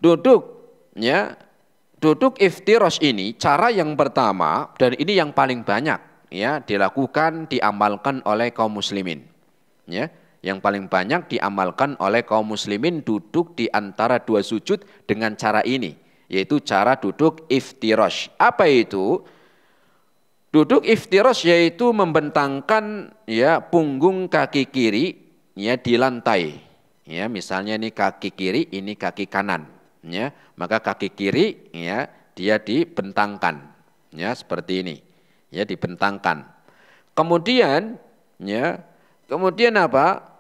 Duduk, ya, duduk iftirash ini cara yang pertama dan ini yang paling banyak, ya, dilakukan, diamalkan oleh kaum muslimin, ya. Yang paling banyak diamalkan oleh kaum muslimin duduk di antara dua sujud dengan cara ini, yaitu cara duduk iftirash. Apa itu? Duduk iftirash yaitu membentangkan, ya, punggung kaki kiri, ya, di lantai. Ya, misalnya ini kaki kiri, ini kaki kanan, ya. Maka kaki kiri, ya, dia dibentangkan, ya, seperti ini. Ya, dibentangkan. Kemudian, ya, kemudian apa?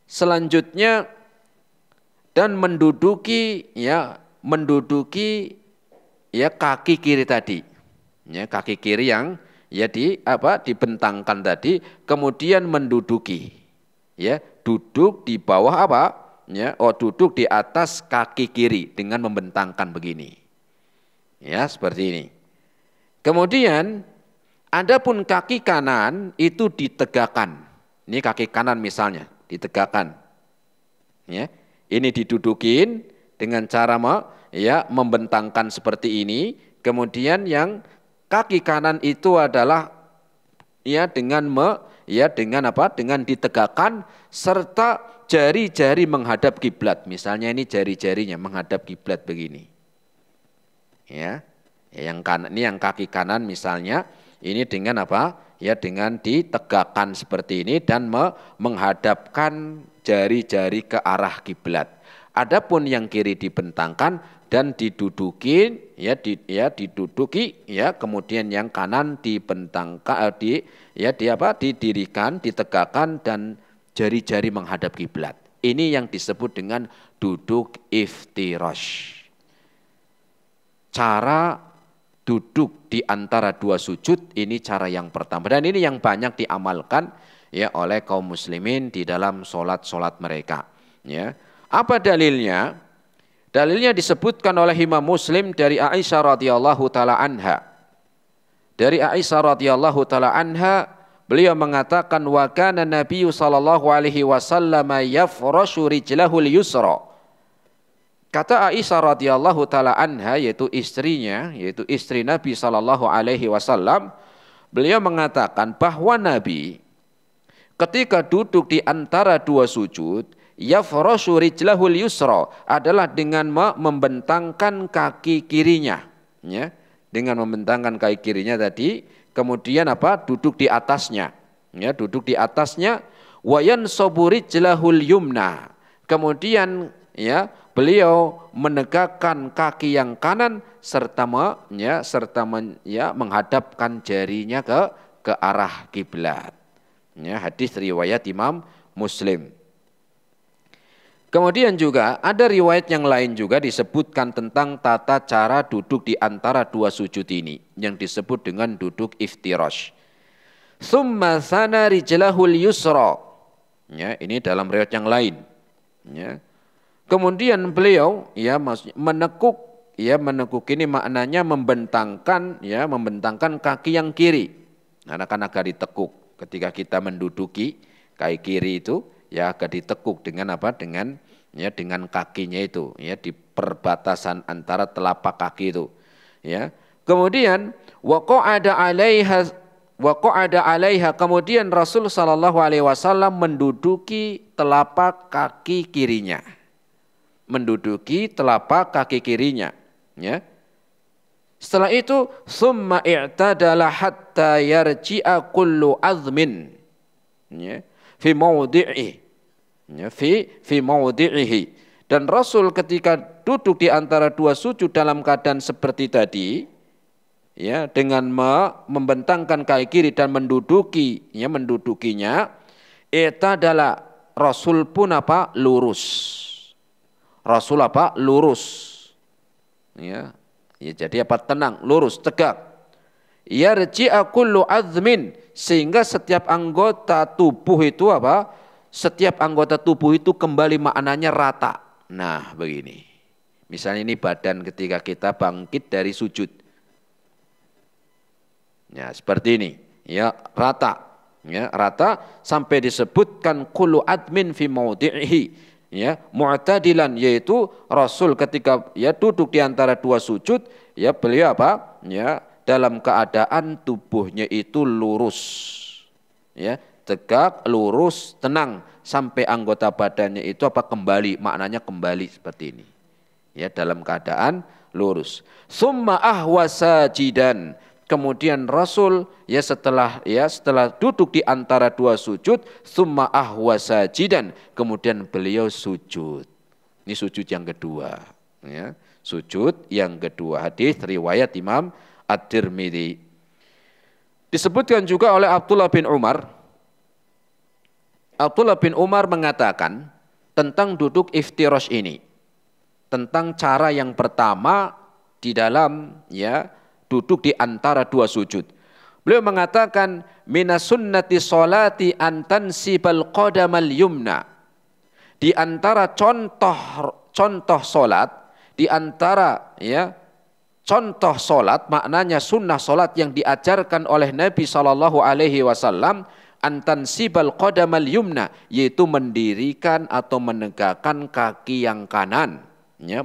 Selanjutnya dan menduduki, ya, menduduki, ya, kaki kiri tadi, ya, kaki kiri yang, ya, dibentangkan tadi, kemudian menduduki, ya, duduk di bawah apa, ya, duduk di atas kaki kiri dengan membentangkan begini, ya, seperti ini. Kemudian adapun kaki kanan itu ditegakkan, ini kaki kanan misalnya ditegakkan, ya, ini didudukin dengan cara membentangkan seperti ini. Kemudian yang kaki kanan itu adalah, ya, dengan dengan ditegakkan serta jari-jari menghadap kiblat. Misalnya ini jari-jarinya menghadap kiblat begini, ya. Yang kanan ini, yang kaki kanan misalnya ini dengan apa? Ya, dengan ditegakkan seperti ini dan menghadapkan jari-jari ke arah kiblat. Adapun yang kiri dibentangkan dan didudukin, ya, diduduki, ya, kemudian yang kanan dibentangkan, didirikan, ditegakkan dan jari-jari menghadap kiblat. Ini yang disebut dengan duduk iftirash. Cara duduk di antara dua sujud ini cara yang pertama dan ini yang banyak diamalkan, ya, oleh kaum muslimin di dalam solat mereka, ya. Apa dalilnya? Dalilnya disebutkan oleh Imam Muslim dari Aisyah radhiyallahu taala anha. Dari Aisyah radhiyallahu taala anha, beliau mengatakan wa kana Nabi sallallahu alaihi wasallam yafrashu rijlahul yusra. Kata Aisyah radhiyallahu taala anha, yaitu istrinya, yaitu istri Nabi sallallahu alaihi wasallam, beliau mengatakan bahwa Nabi ketika duduk di antara dua sujud, yafrashu rijlahul yusra adalah dengan membentangkan kaki kirinya, ya, dengan membentangkan kaki kirinya tadi, kemudian apa? Duduk di atasnya, ya, duduk di atasnya, wa yansabu rijlahul yumna. Kemudian, ya, beliau menegakkan kaki yang kanan serta menghadapkan jarinya ke arah kiblat. Ya, hadis riwayat Imam Muslim. Kemudian juga ada riwayat yang lain juga disebutkan tentang tata cara duduk di antara dua sujud ini yang disebut dengan duduk iftirash. Tsumma sana rijlahul yusra. Ya, ini dalam riwayat yang lain. Ya. Kemudian beliau, ya, menekuk, ya, menekuk ini maknanya membentangkan, ya, membentangkan kaki yang kiri. Karena kan agak ditekuk ketika kita menduduki kaki kiri itu, ya, agak ditekuk dengan apa? Dengan, ya, dengan kakinya itu, ya, di perbatasan antara telapak kaki itu, ya. Kemudian waqa'ada 'alaiha, kemudian Rasul sallallahu alaihi wasallam menduduki telapak kaki kirinya. Menduduki telapak kaki kirinya, ya. Setelah itu summa i'tadala hatta yarji'a kullu azmin, ya, fi mawdi'i, ya, fi mawdi'ihi. Dan Rasul ketika duduk di antara dua sujud dalam keadaan seperti tadi, ya, dengan membentangkan kaki kiri dan menduduki, ya, mendudukinya, i'tadala, Rasul pun apa? Lurus. Rasul apa? Lurus. Ya. Ya, jadi apa? Tenang, lurus, tegak. Yarji'a kullu azmin, sehingga setiap anggota tubuh itu apa? Setiap anggota tubuh itu kembali maknanya rata. Nah, begini. Misalnya ini badan ketika kita bangkit dari sujud. Ya, seperti ini. Ya, rata. Ya, rata sampai disebutkan kullu admin fi mawdi'ihi. ya, mu'tadilan, yaitu Rasul ketika ya duduk di antara dua sujud, ya beliau apa? Ya, dalam keadaan tubuhnya itu lurus. Ya, tegak, lurus, tenang sampai anggota badannya itu apa? Kembali, maknanya kembali seperti ini. Ya, dalam keadaan lurus. Summa ahwa sajidan. Kemudian Rasul setelah duduk di antara dua sujud, summa ahwa sajidan, kemudian beliau sujud. Ini sujud yang kedua, ya. Sujud yang kedua, hadis riwayat Imam At-Tirmidzi. Disebutkan juga oleh Abdullah bin Umar. Abdullah bin Umar mengatakan tentang duduk iftirash ini, tentang cara yang pertama di dalam duduk di antara dua sujud. Beliau mengatakan minas sunnati sholati antansibal qadamal yumna. Di antara contoh salat, di antara contoh salat, maknanya sunnah salat yang diajarkan oleh Nabi sallallahu alaihi wasallam, antansibal qadamal yumna, yaitu mendirikan atau menegakkan kaki yang kanan,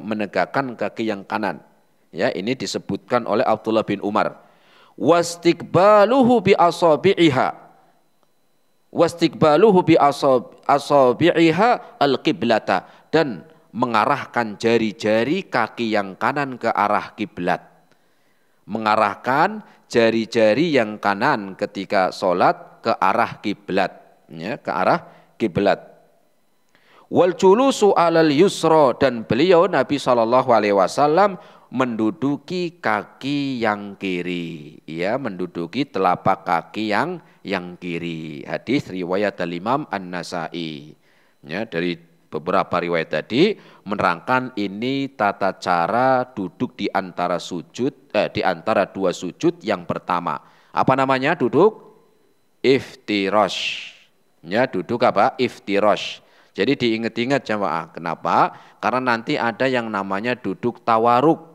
menegakkan kaki yang kanan. Ya, ini disebutkan oleh Abdullah bin Umar. Wastiqbaluhu bi asabi'iha. Wastiqbaluhu bi asabi'iha al-qiblata, dan mengarahkan jari-jari kaki yang kanan ke arah kiblat. Mengarahkan jari-jari yang kanan ketika sholat ke arah kiblat, ke arah kiblat. Wal julusu alal yusra, dan beliau Nabi SAW menduduki kaki yang kiri, menduduki telapak kaki yang kiri. Hadis riwayat Imam An-Nasa'i. Dari beberapa riwayat tadi menerangkan ini tata cara duduk di antara di antara dua sujud yang pertama. Apa namanya? Duduk iftirash. Duduk apa? Iftirash. Jadi diingat-ingat jamaah. Kenapa? Karena nanti ada yang namanya duduk tawaruk.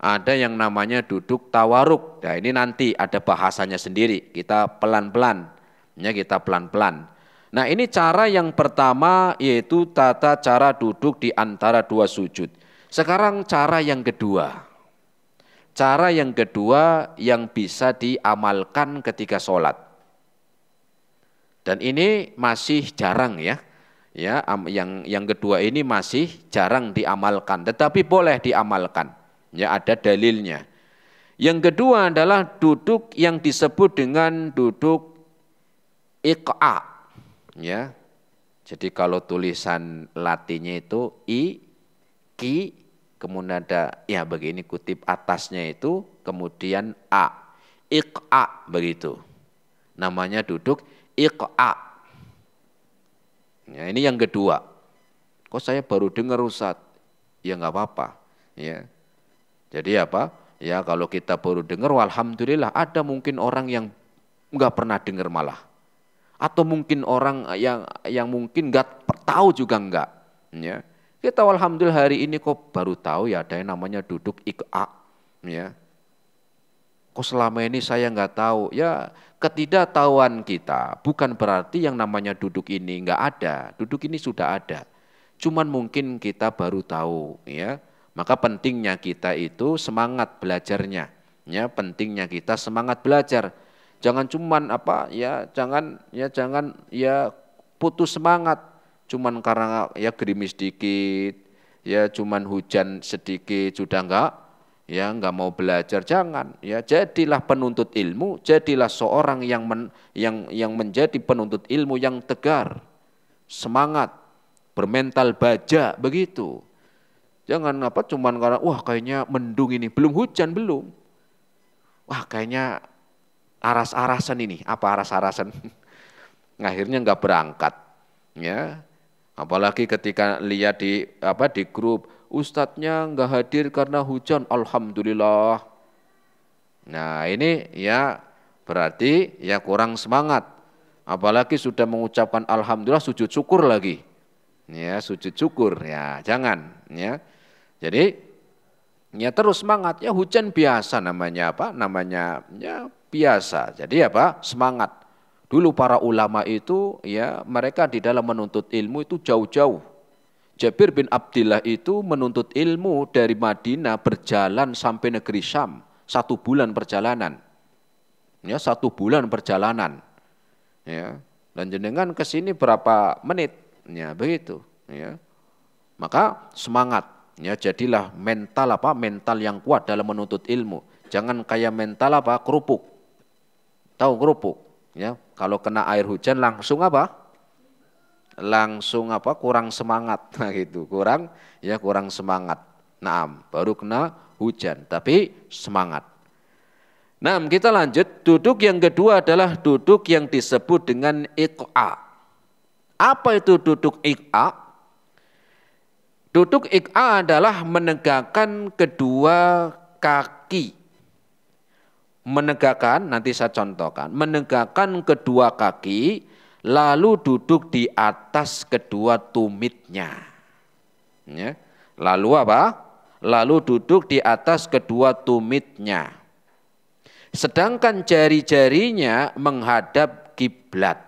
Ada yang namanya duduk tawaruk. Nah, ini nanti ada bahasanya sendiri. Kita pelan-pelan. Kita pelan-pelan. Nah, ini cara yang pertama, yaitu tata cara duduk di antara dua sujud. Sekarang cara yang kedua. Cara yang kedua yang bisa diamalkan ketika sholat. Dan ini masih jarang yang kedua ini masih jarang diamalkan, tetapi boleh diamalkan. Ada dalilnya. Yang kedua adalah duduk yang disebut dengan duduk iqa. Jadi kalau tulisan Latinnya itu ki, kemudian ada begini kutip atasnya itu, kemudian a. Iqa begitu. Namanya duduk iqa. Ini yang kedua. Kok saya baru dengar Ustaz? Ya nggak apa-apa. Jadi apa? Kalau kita baru dengar, alhamdulillah. Ada mungkin orang yang nggak pernah dengar malah, atau mungkin orang yang mungkin nggak tahu juga nggak. Kita alhamdulillah hari ini kok baru tahu ada yang namanya duduk iqa. Kok selama ini saya nggak tahu? Ketidaktahuan kita bukan berarti yang namanya duduk ini nggak ada. Duduk ini sudah ada. Cuman mungkin kita baru tahu, Maka pentingnya kita itu semangat belajarnya. Pentingnya kita semangat belajar. Jangan cuman jangan putus semangat. Cuman karena gerimis sedikit, cuman hujan sedikit sudah nggak mau belajar. Jangan, jadilah penuntut ilmu, jadilah seorang yang menjadi penuntut ilmu yang tegar, semangat, bermental baja begitu. Jangan cuman karena kayaknya mendung ini, belum hujan belum. Kayaknya aras-arasan ini, apa aras-arasan? Akhirnya nggak berangkat, Apalagi ketika lihat di grup, ustadznya nggak hadir karena hujan, alhamdulillah. Nah ini berarti kurang semangat. Apalagi sudah mengucapkan alhamdulillah, sujud syukur lagi. Sujud syukur, jangan. Jadi terus semangat. Hujan biasa namanya apa? Namanya biasa. Jadi semangat. Dulu para ulama itu ya mereka di dalam menuntut ilmu itu jauh-jauh. Jabir bin Abdillah itu menuntut ilmu dari Madinah berjalan sampai negeri Syam, 1 bulan perjalanan. Ya, 1 bulan perjalanan. Ya, dan jenengan ke sini berapa menit? Ya, begitu, ya. Maka semangat, ya, jadilah mental yang kuat dalam menuntut ilmu. Jangan kayak mental kerupuk. Tahu kerupuk, ya. Kalau kena air hujan langsung langsung kurang semangat. Nah, gitu, kurang semangat. Baru kena hujan tapi semangat. Kita lanjut. Duduk yang kedua adalah duduk yang disebut dengan iq'a. Apa itu duduk iq'a? Duduk iq'a adalah menegakkan kedua kaki. Menegakkan, nanti saya contohkan. Menegakkan kedua kaki, lalu duduk di atas kedua tumitnya. Ya. Lalu apa? Lalu duduk di atas kedua tumitnya. Sedangkan jari-jarinya menghadap kiblat.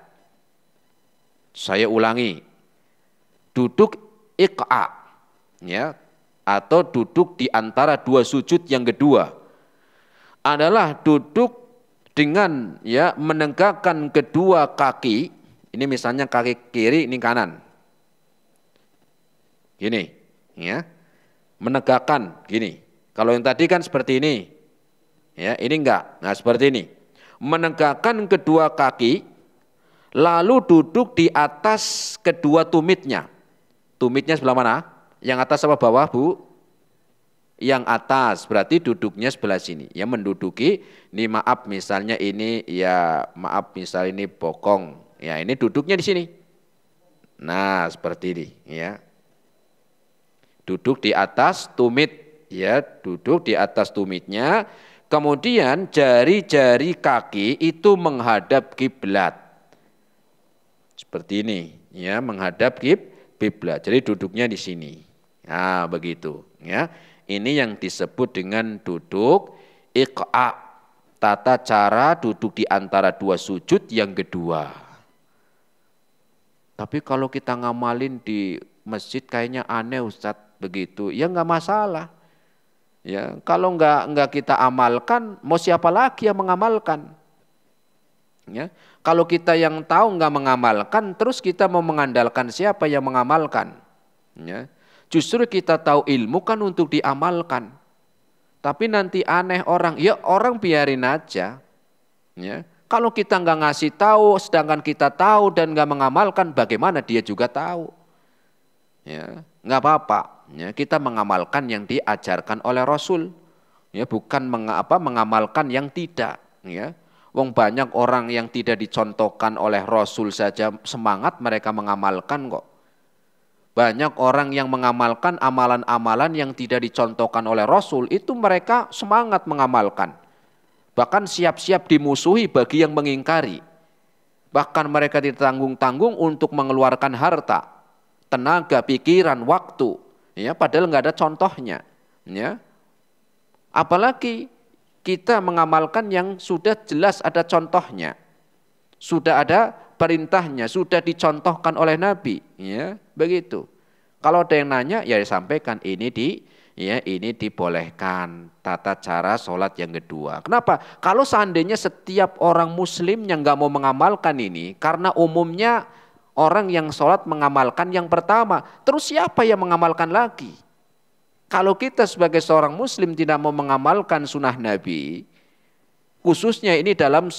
Saya ulangi. Duduk iq'a. Ya, atau duduk di antara dua sujud yang kedua adalah duduk dengan menegakkan kedua kaki. Ini misalnya kaki kiri, ini kanan. Gini, ya. Menegakkan gini. Kalau yang tadi kan seperti ini. Ya, ini enggak. Nah, seperti ini. Menegakkan kedua kaki lalu duduk di atas kedua tumitnya. Tumitnya sebelah mana? Yang atas apa bawah, Bu? Yang atas, berarti duduknya sebelah sini. Ya, menduduki, ini maaf misalnya ini misalnya ini bokong. Ya, ini duduknya di sini. Nah, seperti ini, ya. Duduk di atas tumit, ya, duduk di atas tumitnya. Kemudian jari-jari kaki itu menghadap kiblat. Seperti ini, ya, menghadap kiblat. Jadi duduknya di sini. Nah, begitu, ya. Ini yang disebut dengan duduk iq'a. Tata cara duduk di antara dua sujud yang kedua. Tapi kalau kita ngamalin di masjid kayaknya aneh Ustadz, begitu. Ya enggak masalah. Ya, kalau enggak kita amalkan, mau siapa lagi yang mengamalkan? Ya, kalau kita yang tahu enggak mengamalkan, terus kita mau mengandalkan siapa yang mengamalkan? Ya. Justru kita tahu ilmu kan untuk diamalkan. Tapi nanti aneh orang, ya orang biarin aja. Ya. Kalau kita enggak ngasih tahu, sedangkan kita tahu dan enggak mengamalkan, bagaimana dia juga tahu? Ya, enggak apa-apa. Ya, kita mengamalkan yang diajarkan oleh Rasul. Ya, bukan mengamalkan yang tidak. Ya. Wong banyak orang yang tidak dicontohkan oleh Rasul saja semangat mereka mengamalkan kok. Banyak orang yang mengamalkan amalan-amalan yang tidak dicontohkan oleh Rasul, itu mereka semangat mengamalkan. Bahkan siap-siap dimusuhi bagi yang mengingkari. Bahkan mereka ditanggung-tanggung untuk mengeluarkan harta, tenaga, pikiran, waktu. Ya, padahal nggak ada contohnya. Ya. Apalagi kita mengamalkan yang sudah jelas ada contohnya. Sudah ada perintahnya, sudah dicontohkan oleh Nabi, ya, begitu. Kalau ada yang nanya, ya disampaikan ini dibolehkan tata cara sholat yang kedua. Kenapa? Kalau seandainya setiap orang muslim yang nggak mau mengamalkan ini, karena umumnya orang yang sholat mengamalkan yang pertama, terus siapa yang mengamalkan lagi? Kalau kita sebagai seorang muslim tidak mau mengamalkan sunnah Nabi, khususnya ini dalam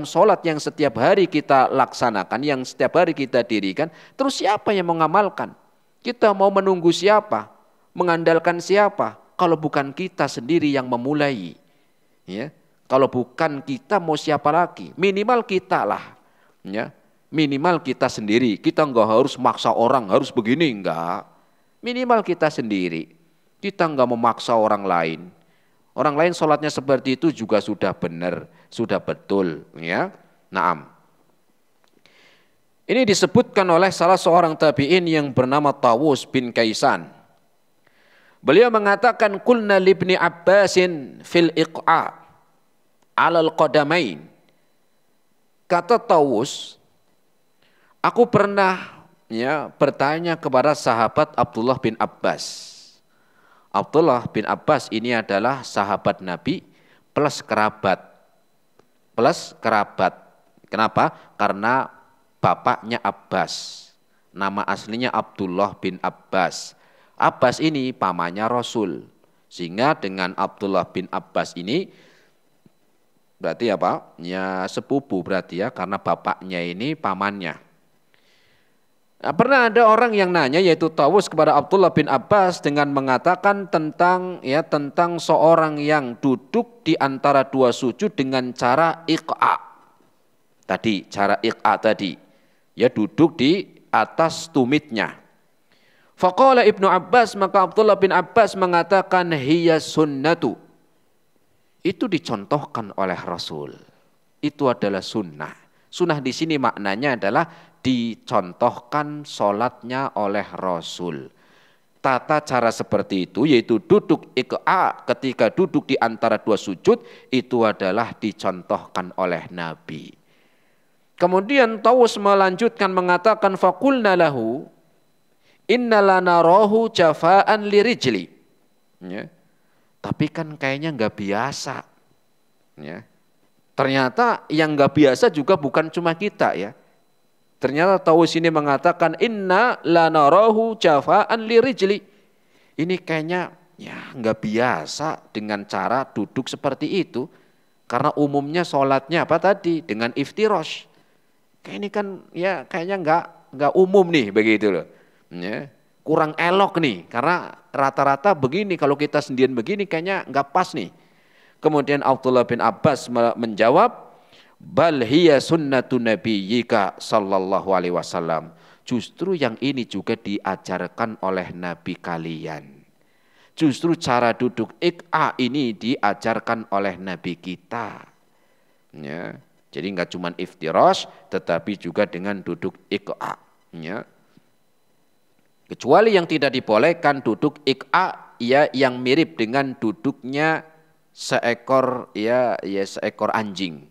sholat yang setiap hari kita laksanakan, yang setiap hari kita dirikan, terus siapa yang mengamalkan? Kita mau menunggu siapa? Mengandalkan siapa? Kalau bukan kita sendiri yang memulai. Ya. Kalau bukan kita mau siapa lagi? Minimal kita lah. Ya. Minimal kita sendiri. Kita enggak harus maksa orang harus begini, enggak. Minimal kita sendiri. Kita enggak memaksa orang lain. Orang lain sholatnya seperti itu juga sudah benar, sudah betul, ya. Naam. Ini disebutkan oleh salah seorang tabi'in yang bernama Tawus bin Kaisan. Beliau mengatakan qulna libni Abbasin fil iq'a 'alal qadamain. Kata Tawus, aku pernah bertanya kepada sahabat Abdullah bin Abbas. Abdullah bin Abbas ini adalah sahabat Nabi plus kerabat. Plus kerabat. Kenapa? Karena bapaknya Abbas. Nama aslinya Abdullah bin Abbas. Abbas ini pamannya Rasul. Sehingga dengan Abdullah bin Abbas ini berarti apa? Ya sepupu berarti ya, karena bapaknya ini pamannya. Nah, pernah ada orang yang nanya, yaitu Tawus, kepada Abdullah bin Abbas dengan mengatakan tentang seorang yang duduk di antara dua sujud dengan cara iq'a. Tadi cara iq'a tadi, ya duduk di atas tumitnya. Faqala Ibnu Abbas, maka Abdullah bin Abbas mengatakan hiya sunnatu. Itu dicontohkan oleh Rasul. Itu adalah sunnah. Sunnah di sini maknanya adalah dicontohkan sholatnya oleh Rasul. Tata cara seperti itu, yaitu duduk iq'a ketika duduk di antara dua sujud, itu adalah dicontohkan oleh Nabi. Kemudian Tawus melanjutkan mengatakan faqulna lahu innalana rahu jafa'an lirijli. Ya. Tapi kan kayaknya nggak biasa. Ya. Ternyata yang nggak biasa juga bukan cuma kita ya. Ternyata Tawus ini mengatakan inna lanarahu jafa'an lirijli. Ini kayaknya ya nggak biasa dengan cara duduk seperti itu. Karena umumnya sholatnya apa tadi? Dengan iftirash. Kayak ini kan ya kayaknya nggak umum nih begitu loh. Ya. Kurang elok nih, karena rata-rata begini, kalau kita sendirian begini kayaknya nggak pas nih. Kemudian Abdullah bin Abbas menjawab, bal hiya sunnatu nabiyyika sallallahu alaihi wasallam. Justru yang ini juga diajarkan oleh Nabi kalian. Justru cara duduk iq'a ini diajarkan oleh Nabi kita. Ya. Jadi nggak cuma iftirash, tetapi juga dengan duduk iq'a. Ya. Kecuali yang tidak dibolehkan duduk iq'a ya yang mirip dengan duduknya seekor seekor anjing.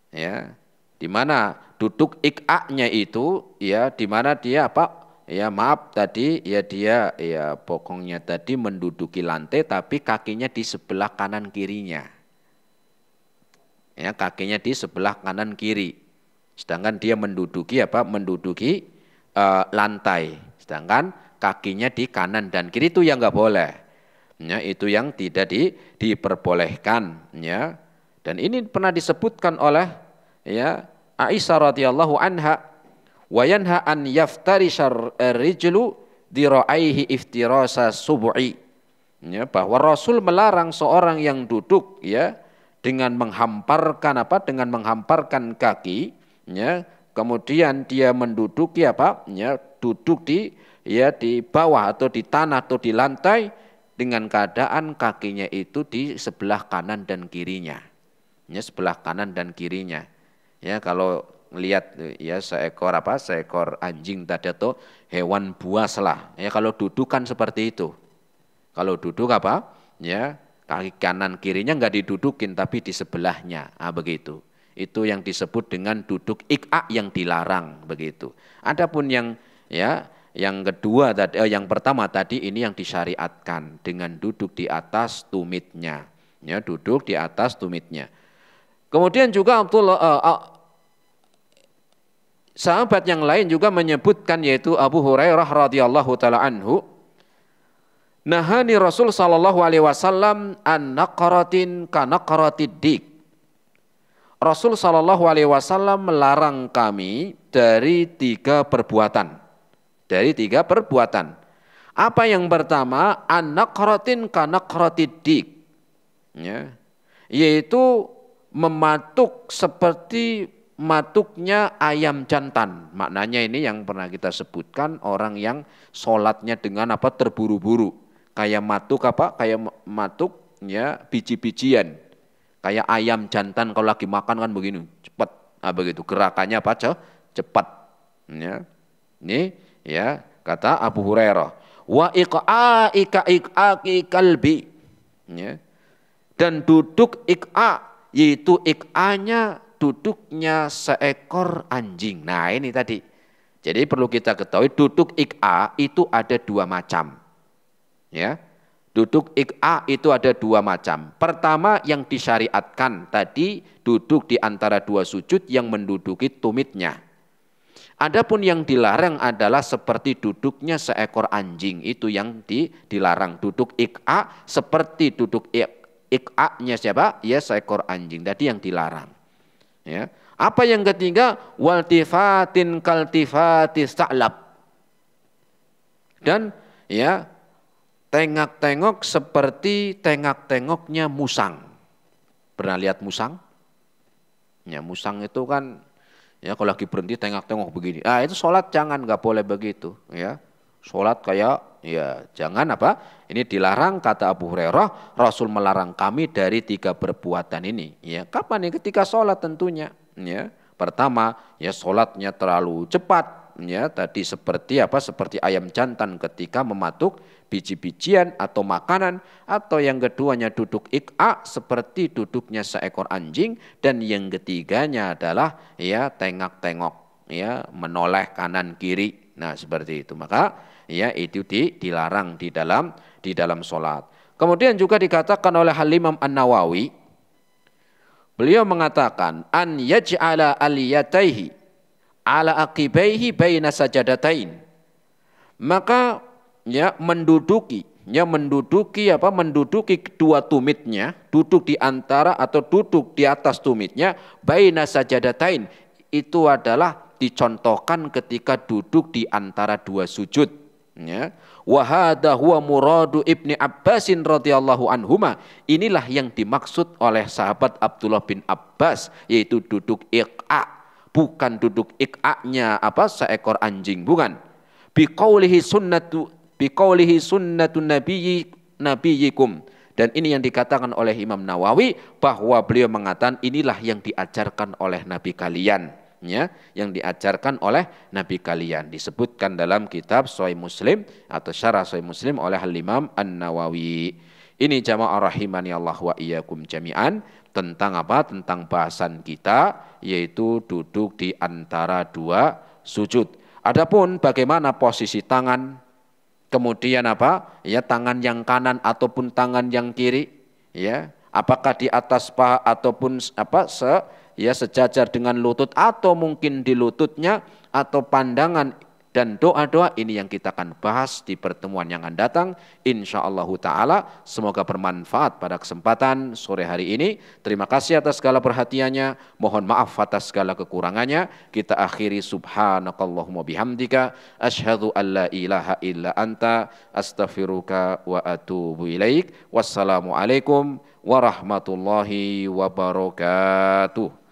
Ya. Di mana duduk iq'a-nya itu ya di mana dia apa? Ya maaf tadi ya dia ya bokongnya tadi menduduki lantai tapi kakinya di sebelah kanan kirinya. Ya kakinya di sebelah kanan kiri. Sedangkan dia menduduki apa? Menduduki lantai. Sedangkan kakinya di kanan dan kiri, itu yang nggak boleh. Ya, itu yang tidak diperbolehkan. Ya. Dan ini pernah disebutkan oleh ya Aisyah radhiyallahu anha, wa yanha an yaftarishar rijlu dira'aihi iftirasa sub'i. Ya, bahwa Rasul melarang seorang yang duduk ya dengan menghamparkan apa? Dengan menghamparkan kaki, ya. Kemudian dia menduduki apa? Ya, duduk di bawah atau di tanah atau di lantai dengan keadaan kakinya itu di sebelah kanan dan kirinya. Ya, sebelah kanan dan kirinya. Ya, kalau lihat ya seekor anjing tadi atau hewan buas lah. Ya, kalau duduk kan seperti itu. Kalau duduk apa? Ya, kaki kanan kirinya enggak didudukin tapi di sebelahnya. Ah, begitu. Itu yang disebut dengan duduk iq'a yang dilarang begitu. Adapun yang kedua yang pertama tadi ini yang disyariatkan dengan duduk di atas tumitnya. Ya, duduk di atas tumitnya. Kemudian juga sahabat yang lain juga menyebutkan yaitu Abu Hurairah radhiyallahu taala anhu, nahani Rasul sallallahu alaihi wasallam an naqratin ka naqratid dik. Rasul sallallahu alaihi wasallam melarang kami dari tiga perbuatan. Dari tiga perbuatan. Apa yang pertama? An-naqratin ka naqratid dik. Ya. Yaitu mematuk seperti matuknya ayam jantan. Maknanya ini yang pernah kita sebutkan, orang yang sholatnya dengan apa? Terburu-buru. Kayak matuk apa? Kayak matuk ya biji-bijian. Kayak ayam jantan kalau lagi makan kan begini, cepat. Nah, begitu gerakannya apa? Cepat. Ya. Ini ya kata Abu Hurairah. Wa iqa'ika iqa'ki kalbi. Ya. Dan duduk iq'a yaitu iq'anya duduknya seekor anjing. Nah ini tadi. Jadi perlu kita ketahui duduk iqa itu ada dua macam. Ya, duduk iqa itu ada dua macam. Pertama yang disyariatkan tadi duduk di antara dua sujud yang menduduki tumitnya. Adapun yang dilarang adalah seperti duduknya seekor anjing, itu yang dilarang. Duduk iqa seperti duduk iqa-nya siapa? Ya seekor anjing. Tadi yang dilarang. Ya. Apa yang ketiga? Waltifatin kaltifatis ta'lab. Dan ya tengok-tengok seperti tengok-tengoknya musang. Pernah lihat musang? Ya musang itu kan ya kalau lagi berhenti tengok-tengok begini. Ah itu sholat jangan, nggak boleh begitu. Ya sholat kayak ya jangan apa? Ini dilarang kata Abu Hurairah. Rasul melarang kami dari 3 perbuatan ini. Ya kapan? Ya ketika sholat tentunya. Ya pertama ya sholatnya terlalu cepat. Ya tadi seperti apa? Seperti ayam jantan ketika mematuk biji-bijian atau makanan, atau yang keduanya duduk iqa seperti duduknya seekor anjing, dan yang ketiganya adalah ya tengok-tengok, ya menoleh kanan kiri. Nah seperti itu. Maka ya itu dilarang di dalam sholat. Kemudian juga dikatakan oleh Al-Imam An-Nawawi, beliau mengatakan an yaj'ala aliyataihi ala aqibaihi baina sajadatain. Maka ya menduduki kedua tumitnya, duduk di antara atau duduk di atas tumitnya baina sajadatain, itu adalah dicontohkan ketika duduk di antara dua sujud. Ya. Wa hadza huwa muradu Ibni Abbasin radhiyallahu anhuma. Inilah yang dimaksud oleh sahabat Abdullah bin Abbas, yaitu duduk iqa, bukan duduk iqa-nya apa seekor anjing, bukan. Biqaulihi sunnatun nabiyyikum. Dan ini yang dikatakan oleh Imam Nawawi, bahwa beliau mengatakan inilah yang diajarkan oleh Nabi kalian. Ya, yang diajarkan oleh Nabi kalian, disebutkan dalam kitab Sahih Muslim atau Syarah Sahih Muslim oleh Al-Imam An-Nawawi. Ini jamaah rahimani Allah wa iyyakum jami'an, tentang apa? Tentang bahasan kita, yaitu duduk di antara dua sujud. Adapun bagaimana posisi tangan, kemudian apa? Ya tangan yang kanan ataupun tangan yang kiri, ya, apakah di atas paha ataupun apa sejajar dengan lutut, atau mungkin di lututnya, atau pandangan dan doa-doa, ini yang kita akan bahas di pertemuan yang akan datang insyaallah taala. Semoga bermanfaat pada kesempatan sore hari ini. Terima kasih atas segala perhatiannya, mohon maaf atas segala kekurangannya. Kita akhiri subhanakallahumma bihamdika asyhadu an la ilaha illa anta astaghfiruka wa atubu ilaik. Wassalamualaikum warahmatullahi wabarakatuh.